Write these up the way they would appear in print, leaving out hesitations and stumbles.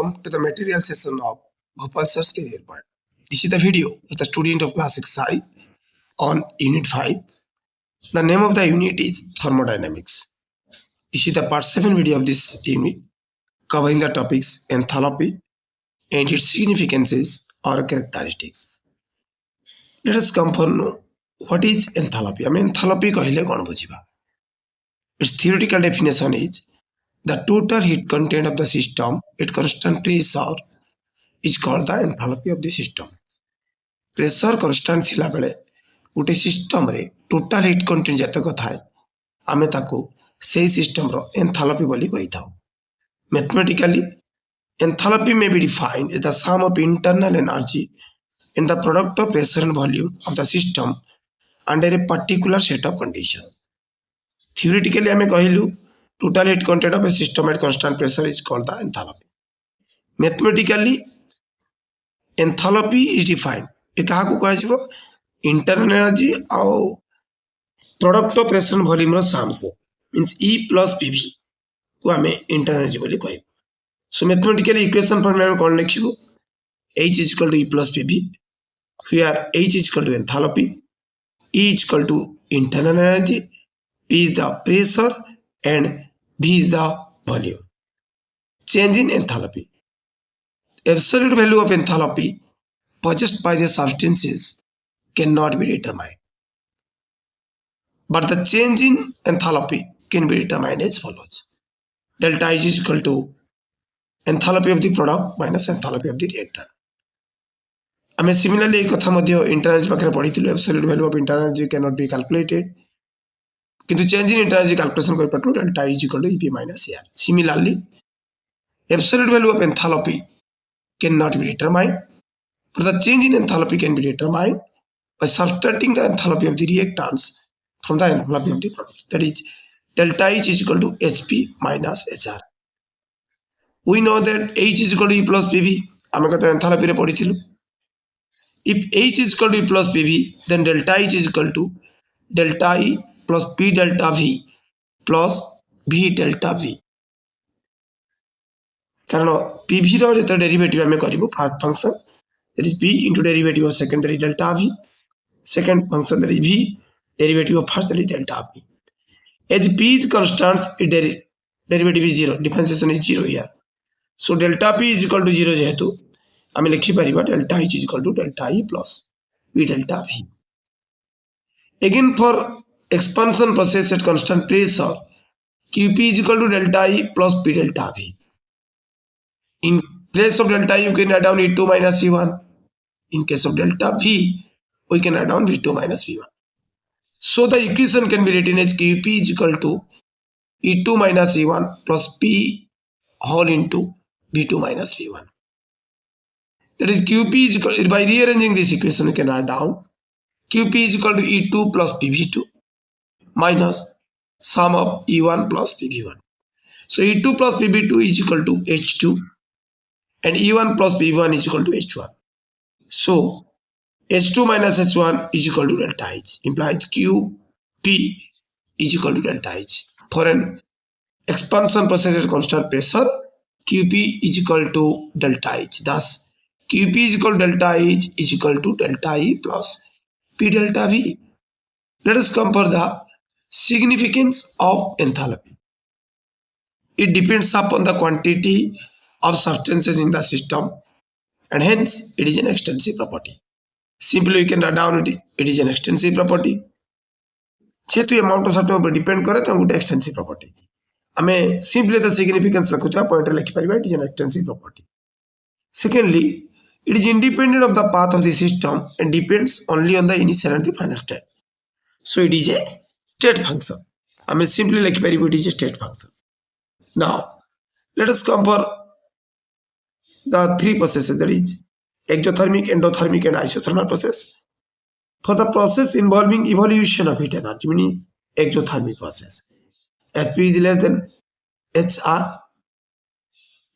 welcome to the material session of Bhopal Sir's Career Point. This is the video with the student of class 6I on Unit 5. The name of the unit is Thermodynamics. This is the part 7 video of this unit covering the topics enthalpy and its significances or characteristics. Let us come for know what is enthalpy. Enthalpy kaile kon bujiba. Its theoretical definition is the total heat content of the system at constant pressure is called the enthalpy of the system. Pressure constant थिला बेले गोटे system रे total heat content जतक थाए आमे ताको सेही system रो enthalpy बोली कहि थाउ. Mathematically, enthalpy may be defined as the sum of internal energy and the product of pressure and volume of the system under a particular set of condition. Theoretically आमे कहिलु total heat content of a system at constant pressure is called the enthalpy. Mathematically, enthalpy is defined. ये कहा को कहा जीवो internal energy और product of pressure and volume row sum को means E plus PV को हमें internal energy बोली कहि. So mathematically equation form में कौन लिखिबो H is equal to E plus PV where H is equal to enthalpy, E is equal to internal energy, P is the pressure and V is the volume. Change in enthalpy. Absolute value of enthalpy possessed by the substances cannot be determined. But the change in enthalpy can be determined as follows. Delta H is equal to enthalpy of the product minus enthalpy of the reactor. I similarly कथा मध्य internal energy पाखरे पढिथिलु absolute value of internal energy cannot be calculated. किंतु change in internal energy calculation कर पटु delta H is equal to EP minus AR. Similarly, absolute value of enthalpy cannot be determined, but the change in enthalpy can be determined by subtracting the enthalpy of the reactants from the enthalpy of the product. That is, delta H is equal to HP minus HR. We know that H is equal to E plus PV. आमे कथा enthalpy रे पढिथिलु. If H is equal to E plus PV, then delta H is equal to delta E plus P delta V plus V delta V. कारण PV रो जेते derivative आमे करिवो first function that is P into derivative of second that is delta V, second function that is V derivative of first that is delta V. As P is constant, its derivative is 0, differentiation is 0 here. So delta P is equal to 0 जेहेतु आमे लिखि परिबा delta H is equal to delta E plus V delta V. Again for expansion process at constant pressure, QP is equal to delta E plus P delta V. In place of delta E, you can add down E2 minus E1. In case of delta V, we can add down V2 minus V1. So the equation can be written as QP is equal to E2 minus E1 plus P whole into V2 minus V1. That is QP is equal, by rearranging this equation, we can add down QP is equal to E2 plus PV2 minus sum of E1 plus PV1. So E2 plus PV2 is equal to H2 and E1 plus PV1 is equal to H1. So H2 minus H1 is equal to delta H, implies QP is equal to delta H. For an expansion process at constant pressure, QP is equal to delta H. Thus, QP is equal to delta H is equal to delta E plus P delta V. Let us come for the significance of enthalpy. It depends upon the quantity of substances in the system and hence it is an extensive property. Simply we can write down it is an extensive property. जेतु amount of substance पर depend करे तो गोटे extensive property. हमें simply the significance रखुता point लिखि परिबा it is an extensive property. Secondly, it is independent of the path of the system and depends only on the initial and the final state. So it is a state function. हमें simply लिखि परिबा it is a state function. Now let us come for the three processes, that is exothermic, endothermic and isothermal process. For the process involving evolution of heat energy, meaning exothermic process, Hp is less than Hr.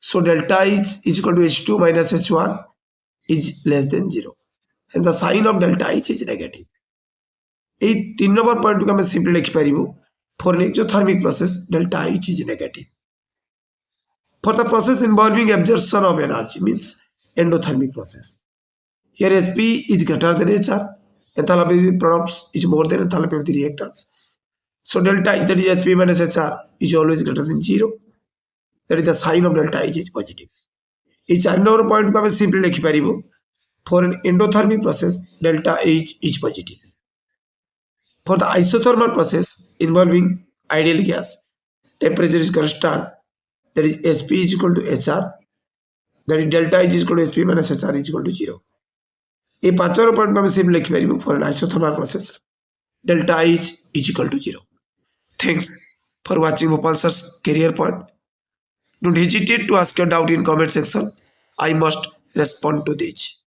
So delta H is equal to H2 minus H1 is less than 0. And the sign of delta H is negative. A 3 number point to simply लिखि परिबो for an exothermic process delta H is negative. For the process involving absorption of energy, means endothermic process. Here Hp is greater than Hr. Enthalpy of the products is more than enthalpy of the reactants. So delta H, that is Hp minus Hr, is always greater than 0. That is the sign of delta H is positive. Each another point we simply लिखिपारिबो. For an endothermic process, delta H is positive. For the isothermal process involving ideal gas, temperature is constant. That is Sp is equal to Hr. That is delta H is equal to Sp minus Hr is equal to 0. ये पांचों point में simply लिखिपारिबो. For an isothermal process, delta H is equal to 0. Thanks for watching Bhopal Sir's Career Point. Don't hesitate to ask your doubt in comment section. I must respond to this.